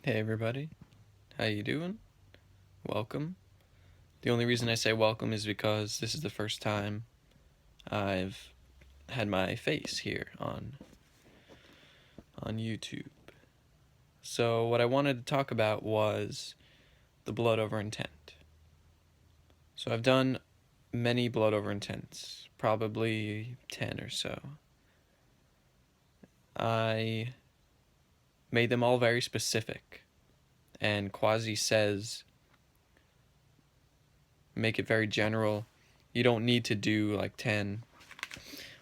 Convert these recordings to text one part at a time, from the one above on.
Hey everybody, how you doing? Welcome. The only reason I say welcome is because this is the first time I've had my face here on YouTube. So what I wanted to talk about was the blood over intent. So I've done many blood over intents, probably 10 or so. I made them all very specific, and Quasi says make it very general. You don't need to do like 10.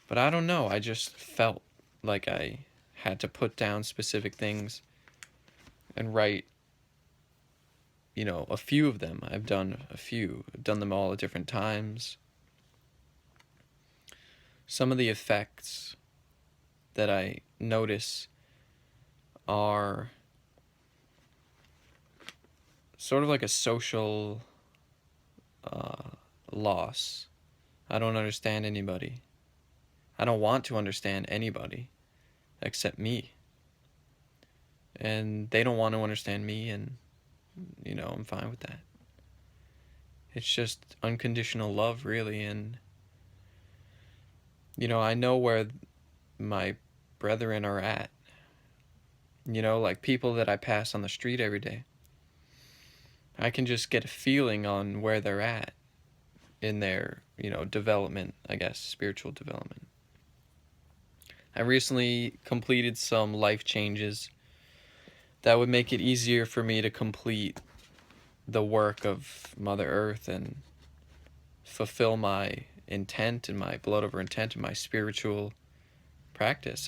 But I don't know, I just felt like I had to put down specific things and write, a few of them. I've done a few, I've done them all at different times. Some of the effects that I notice are sort of like a social loss. I don't understand anybody. I don't want to understand anybody except me. And they don't want to understand me, and, I'm fine with that. It's just unconditional love, really, and, I know where my brethren are at. Like people that I pass on the street every day. I can just get a feeling on where they're at in their, development, I guess, spiritual development. I recently completed some life changes that would make it easier for me to complete the work of Mother Earth and fulfill my intent and my blood over intent and my spiritual practice.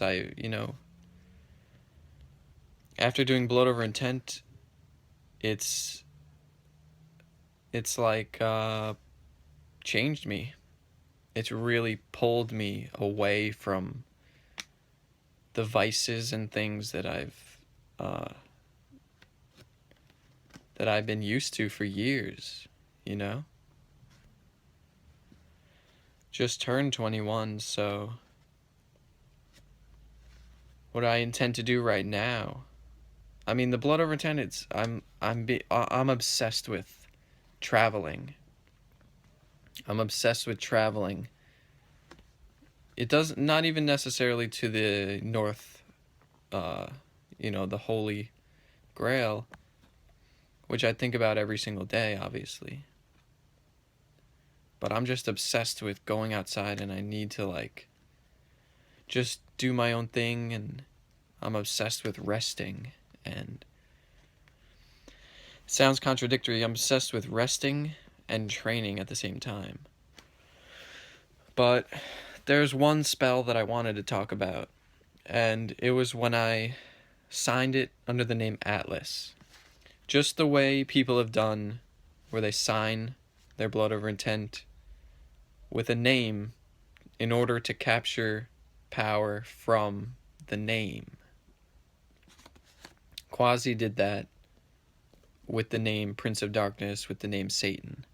After doing blood over intent, it's like changed me. It's really pulled me away from the vices and things uh, that I've been used to for years. You know, just turned 21, so what I intend to do right now. I mean, the blood over intent. I'm obsessed with traveling. I'm obsessed with traveling. It does not even necessarily to the north, the Holy Grail, which I think about every single day, obviously. But I'm just obsessed with going outside, and I need to just do my own thing, and I'm obsessed with resting. And it sounds contradictory. I'm obsessed with resting and training at the same time. But there's one spell that I wanted to talk about, and it was when I signed it under the name Atlas. Just the way people have done, where they sign their blood over intent with a name in order to capture power from the name. Quasi did that with the name Prince of Darkness, with the name Satan.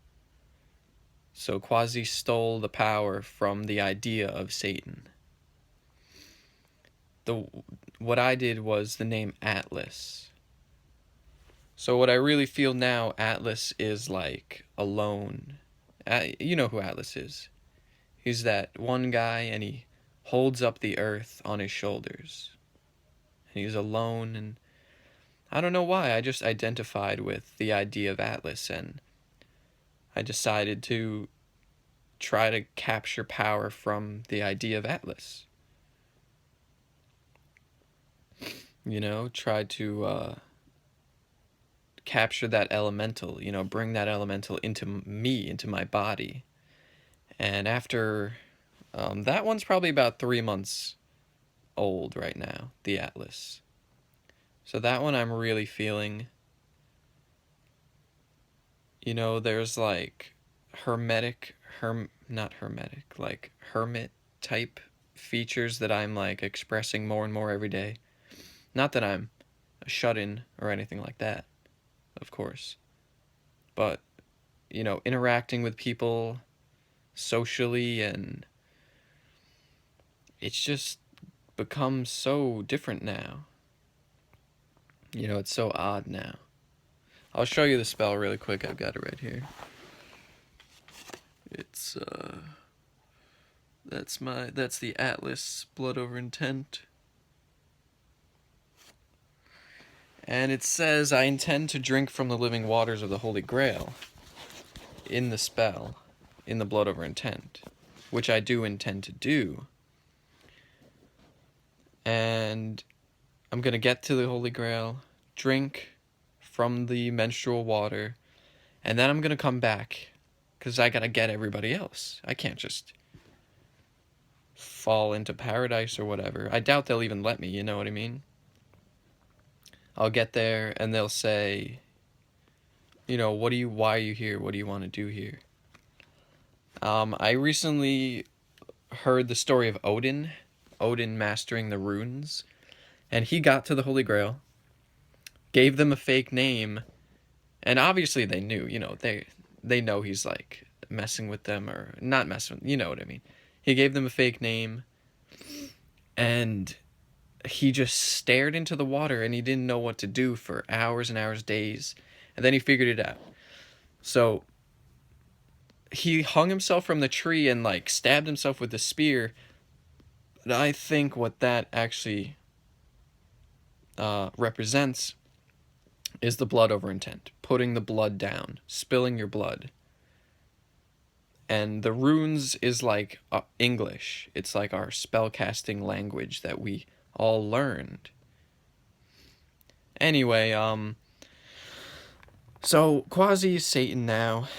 So Quasi stole the power from the idea of Satan. What I did was the name Atlas. So what I really feel now, Atlas is like alone. You know who Atlas is. He's that one guy, and he holds up the earth on his shoulders. And he's alone, and I don't know why, I just identified with the idea of Atlas, and I decided to try to capture power from the idea of Atlas. Try to capture that elemental, bring that elemental into me, into my body. And after that one's probably about 3 months old right now, the Atlas. So that one I'm really feeling. There's like not hermetic, like hermit type features that I'm like expressing more and more every day. Not that I'm a shut-in or anything like that, of course. But, interacting with people socially, and it's just become so different now. You know, it's so odd now. I'll show you the spell really quick. I've got it right here. It's that's the Atlas Blood Over Intent. And it says, I intend to drink from the living waters of the Holy Grail in the spell, in the Blood Over Intent, which I do intend to do. And I'm going to get to the Holy Grail, drink from the menstrual water, and then I'm going to come back, because I got to get everybody else. I can't just fall into paradise or whatever. I doubt they'll even let me, you know what I mean? I'll get there and they'll say, you know, why are you here? What do you want to do here? I recently heard the story of Odin mastering the runes, and he got to the Holy Grail, gave them a fake name, and obviously they knew, you know, they know he's like messing with them, or not messing with, you know what I mean. He gave them a fake name, and he just stared into the water, and he didn't know what to do for hours and hours, days, and then he figured it out. So he hung himself from the tree and like stabbed himself with a spear. But I think what that actually represents is the blood over intent, putting the blood down, spilling your blood. And the runes is like English. It's like our spellcasting language that we all learned. Anyway, so Quasi Satan now.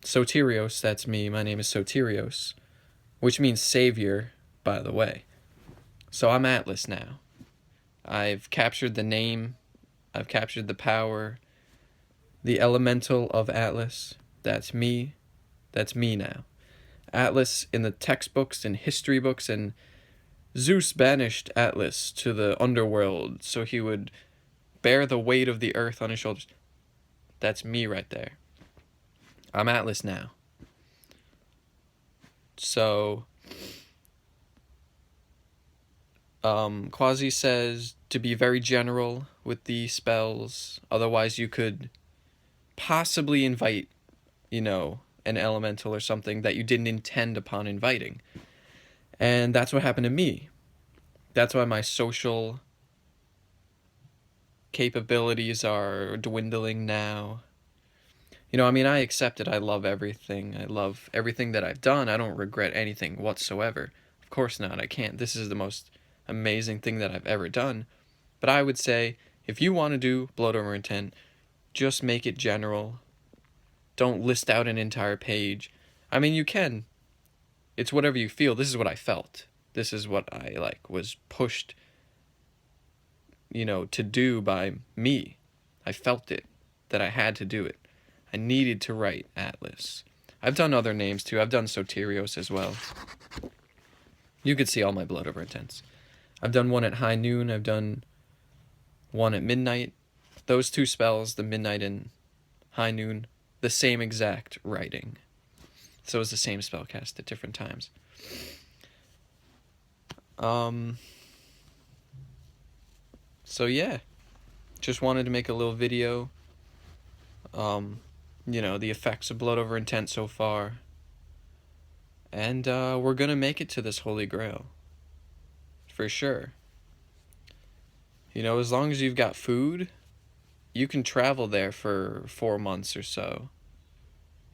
Sotirios, that's me. My name is Sotirios, which means savior, by the way. So I'm Atlas now. I've captured the name. I've captured the power. The elemental of Atlas. That's me. That's me now. Atlas in the textbooks and history books, and Zeus banished Atlas to the underworld so he would bear the weight of the earth on his shoulders. That's me right there. I'm Atlas now. So, Quasi says to be very general with the spells, otherwise you could possibly invite, you know, an elemental or something that you didn't intend upon inviting. And that's what happened to me. That's why my social capabilities are dwindling now. You know, I mean, I accept it. I love everything. I love everything that I've done. I don't regret anything whatsoever. Of course not. I can't. This is the most amazing thing that I've ever done. But I would say, if you want to do Blood Over Intent, just make it general. Don't list out an entire page. I mean, you can. It's whatever you feel. This is what I felt. This is what I, like, was pushed, you know, to do by me. I felt it, that I had to do it. I needed to write Atlas. I've done other names too. I've done Sotirios as well. You could see all my Blood Over Intents. I've done one at high noon. I've done one at midnight. Those two spells, the midnight and high noon, the same exact writing. So it's the same spell cast at different times. So yeah, just wanted to make a little video. You know, the effects of Blood Over Intent so far. And we're gonna make it to this Holy Grail. For sure. You know, as long as you've got food, you can travel there for 4 months or so.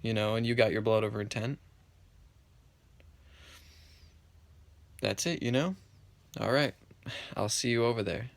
You know, and you got your Blood Over Intent. That's it, you know? Alright, I'll see you over there.